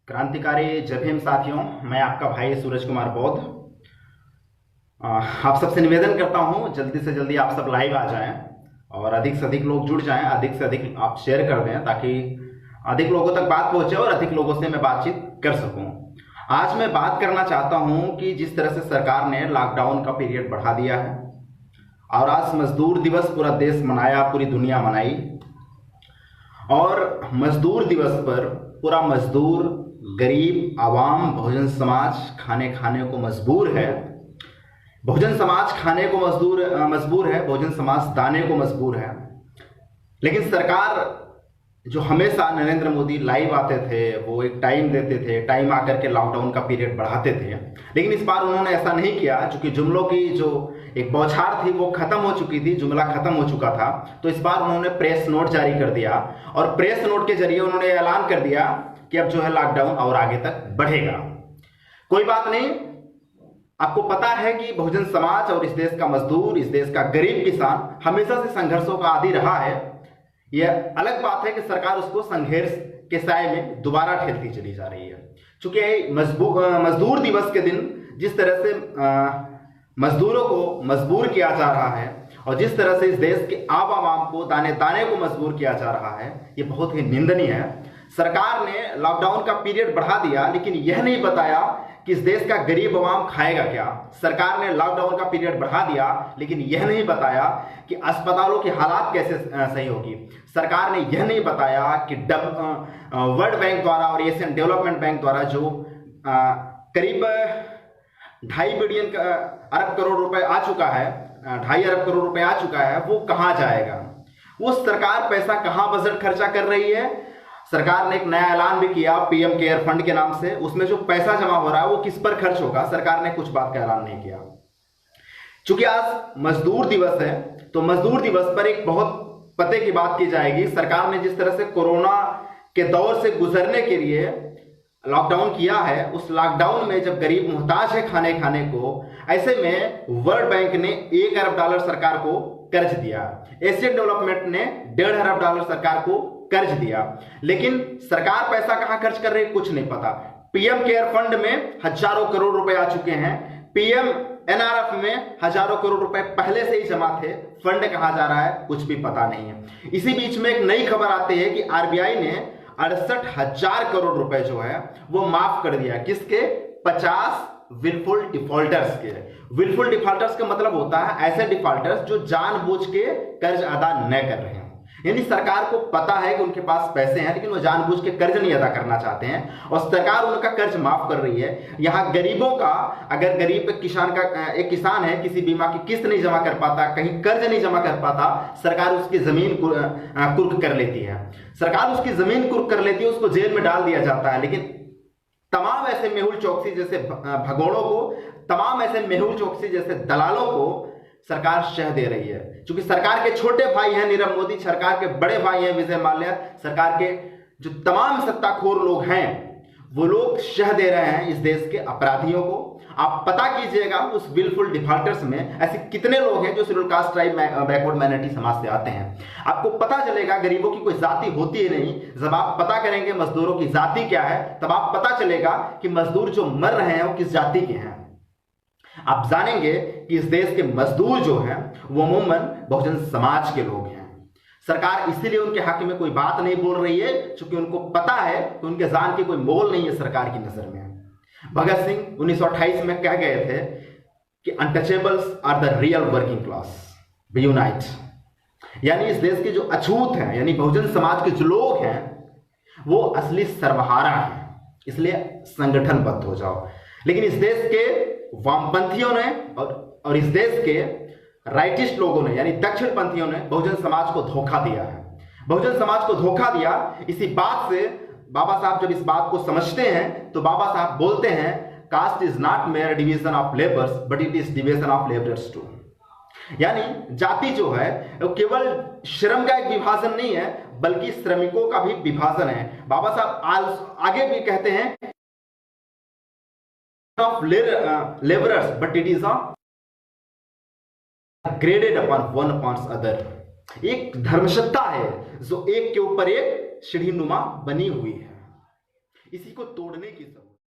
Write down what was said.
क्रांतिकारी जय भीम साथियों, मैं आपका भाई सूरज कुमार बौद्ध। आप सबसे निवेदन करता हूं जल्दी से जल्दी आप सब लाइव आ जाएं और अधिक से अधिक लोग जुड़ जाएं, अधिक से अधिक आप शेयर कर दें ताकि अधिक लोगों तक बात पहुंचे और अधिक लोगों से मैं बातचीत कर सकूं। आज मैं बात करना चाहता हूं कि जिस तरह से सरकार ने लॉकडाउन का पीरियड बढ़ा दिया है और आज मजदूर दिवस पूरा देश मनाया, पूरी दुनिया मनाई, और मजदूर दिवस पर पूरा मजदूर, गरीब, आवाम, बहुजन समाज खाने को मजबूर है। बहुजन समाज खाने को मजबूर है, बहुजन समाज दाने को मजबूर है। लेकिन सरकार जो हमेशा नरेंद्र मोदी लाइव आते थे, वो एक टाइम देते थे, टाइम आकर के लॉकडाउन का पीरियड बढ़ाते थे, लेकिन इस बार उन्होंने ऐसा नहीं किया क्योंकि जुमलों की जो एक बौछार थी वो खत्म हो चुकी थी, जुमला खत्म हो चुका था। तो इस बार उन्होंने प्रेस नोट जारी कर दिया और प्रेस नोट के जरिए उन्होंने ऐलान कर दिया कि अब जो है लॉकडाउन और आगे तक बढ़ेगा। कोई बात नहीं, आपको पता है कि बहुजन समाज और इस देश का मजदूर, इस देश का गरीब किसान हमेशा से संघर्षों का आदी रहा है। यह अलग बात है कि सरकार उसको संघर्ष के साए में दोबारा ठेलती चली जा रही है। चूंकि मजदूर दिवस के दिन जिस तरह से मजदूरों को मजबूर किया जा रहा है और जिस तरह से इस देश के आवाम को दाने दाने को मजबूर किया जा रहा है, ये बहुत ही निंदनीय है। सरकार ने लॉकडाउन का पीरियड बढ़ा दिया, लेकिन यह नहीं बताया कि इस देश का गरीब आवाम खाएगा क्या। सरकार ने लॉकडाउन का पीरियड बढ़ा दिया, लेकिन यह नहीं बताया कि अस्पतालों की हालात कैसे सही होगी। सरकार ने यह नहीं बताया कि वर्ल्ड बैंक द्वारा और एशियन डेवलपमेंट बैंक द्वारा जो करीब 2.5 बिलियन अरब करोड़ रुपए आ चुका है, 2.5 अरब करोड़ रुपए आ चुका है, वो कहाँ जाएगा। वो सरकार पैसा कहाँ बजट खर्चा कर रही है। सरकार ने एक नया ऐलान भी किया पीएम केयर फंड के नाम से, उसमें जो पैसा जमा हो रहा है वो किस पर खर्च होगा, सरकार ने कुछ बात का ऐलान नहीं किया। चूंकि आज मजदूर दिवस है तो मजदूर दिवस पर एक बहुत पते की बात की जाएगी। सरकार ने जिस तरह से कोरोना के दौर से गुजरने के लिए लॉकडाउन किया है, उस लॉकडाउन में जब गरीब मुहताज है खाने को, ऐसे में वर्ल्ड बैंक ने $1 अरब सरकार को कर्ज दिया, एशियन डेवलपमेंट ने $1.5 अरब सरकार को कर्ज दिया, लेकिन सरकार पैसा कहां खर्च कर रही है कुछ नहीं पता। पीएम केयर फंड में हजारों करोड़ रुपए आ चुके हैं, पीएम एनआरएफ में हजारों करोड़ रुपए पहले से ही जमा थे, फंड कहां जा रहा है कुछ भी पता नहीं है। इसी बीच में एक नई खबर आती है कि आरबीआई ने 68,000 करोड़ रुपए जो है वो माफ कर दिया। किसके? 50 विलफुल डिफॉल्टर्स के। विलफुल डिफॉल्टर्स का मतलब होता है ऐसे डिफॉल्टर्स जो जानबूझ के कर्ज अदा न कर रहे हैं। यानी सरकार को पता है कि उनके पास पैसे हैं, लेकिन वो जानबूझ के कर्ज नहीं अदा करना चाहते हैं और सरकार उनका कर्ज माफ कर रही है। यहाँ गरीबों का, अगर गरीब एक किसान है, किसी बीमा की किस्त नहीं जमा कर पाता, कहीं कर्ज नहीं जमा कर पाता, सरकार उसकी जमीन कुर्क कर लेती है। सरकार उसकी जमीन कुर्क कर लेती है, उसको जेल में डाल दिया जाता है। लेकिन तमाम ऐसे मेहुल चौकसी जैसे भगोड़ों को, तमाम ऐसे मेहुल चौकसी जैसे दलालों को सरकार शह दे रही है। क्योंकि सरकार के छोटे भाई हैं नीरव मोदी, सरकार के बड़े भाई हैं विजय माल्या, सरकार के जो तमाम सत्ताखोर लोग हैं वो लोग शह दे रहे हैं इस देश के अपराधियों को। आप पता कीजिएगा उस विलफुल डिफॉल्टर्स में ऐसे कितने लोग हैं जो schedule caste tribe backward minority समाज से आते हैं। आपको पता चलेगा गरीबों की कोई जाति होती ही नहीं। जब आप पता करेंगे मजदूरों की जाति क्या है, तब आप पता चलेगा कि मजदूर जो मर रहे हैं वो किस जाति के हैं। आप जानेंगे कि इस देश के मजदूर जो हैं वो अमूमन बहुजन समाज के लोग हैं। सरकार इसीलिए उनके हक में कोई बात नहीं बोल रही है क्योंकि उनको पता है कि उनके जान की कोई मोल नहीं है सरकार की नजर में। भगत सिंह 1928 में कह गए थे कि untouchables are the real working class, be united. यानी इस देश के जो अछूत हैं, यानी बहुजन समाज के जो लोग हैं वो असली सर्वहारा हैं, इसलिए संगठनबद्ध हो जाओ। लेकिन इस देश के वामपंथियों ने और इस देश के राइटिस्ट लोगों ने, यानी दक्षिणपंथियों ने बहुजन समाज को धोखा दिया है। बहुजन समाज को धोखा दिया। इसी बात से बाबा साहब जब इस बात को समझते हैं तो बाबा साहब बोलते हैं, caste is not mere division of labours but it is division of labourers too. यानी जाति जो है वो केवल श्रम का एक विभाजन नहीं है बल्कि श्रमिकों का भी विभाजन है। बाबा साहब आगे भी कहते हैं of laborers but it is graded upon one upon other। एक धर्मसत्ता है जो एक के ऊपर एक सीढ़ी नुमा बनी हुई है। इसी को तोड़ने की जरूरत